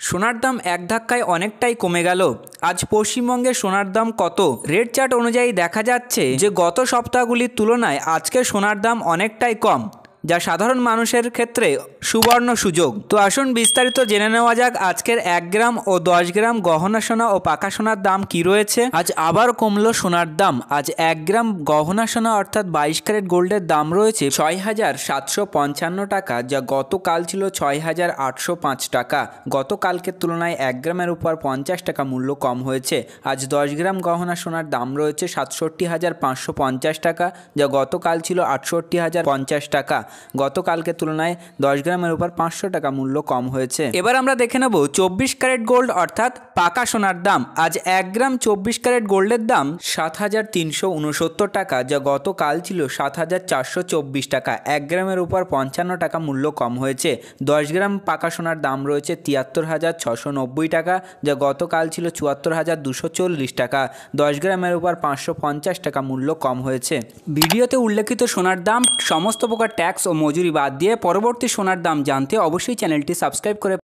সোনার দাম এক ধাক্কায় অনেকটাই কমে গেল। আজ পশ্চিমবঙ্গে সোনার দাম কত? রেট চার্ট অনুযায়ী দেখা যাচ্ছে যে গত সপ্তাহগুলির তুলনায় আজকে সোনার দাম অনেকটাই কম, যা সাধারণ মানুষের ক্ষেত্রে সুবর্ণ সুযোগ। তো আসুন বিস্তারিত জেনে নেওয়া যাক আজকের 1 গ্রাম ও 10 গ্রাম গহনা সোনা ও পাকা সোনার দাম কি রয়েছে। আজ আবার কমলো সোনার দাম। আজ 1 গ্রাম গহনা সোনা অর্থাৎ 22 ক্যারেট গোল্ডের দাম রয়েছে 6,755 টাকা, যা গতকাল ছিল 6,805 টাকা। গতকালকের তুলনায় 1 গ্রামের উপর 50 টাকা মূল্য কম হয়েছে। আজ 10 গ্রাম গহনা সোনার দাম রয়েছে 67,550 টাকা, যা গতকাল ছিল 68,050 টাকা। গতকালকের তুলনায় 10 গ্রামের উপর 500 টাকা মূল্য কম হয়েছে। এবার আমরা দেখে নেব 24 ক্যারেট গোল্ড অর্থাৎ পাকা সোনার দাম। আজ 1 গ্রাম 24 ক্যারেট গোল্ডের দাম 7,369 টাকা, যা গতকাল ছিল 7,424 টাকা। 1 গ্রামের উপর 55 টাকা মূল্য কম হয়েছে। 10 গ্রাম পাকা সোনার দাম রয়েছে 73,690 টাকা, যা গতকাল ছিল 74,240 টাকা। 10 গ্রামের উপর 550 টাকা মূল্য কম হয়েছে। ভিডিওতে উল্লেখিত সোনার দাম সমস্ত প্রকার ট্যাক্স ও মজুরি বাদ দিয়ে পরবর্তী সোনার দাম জানতে অবশ্যই চ্যানেলটি সাবস্ক্রাইব করে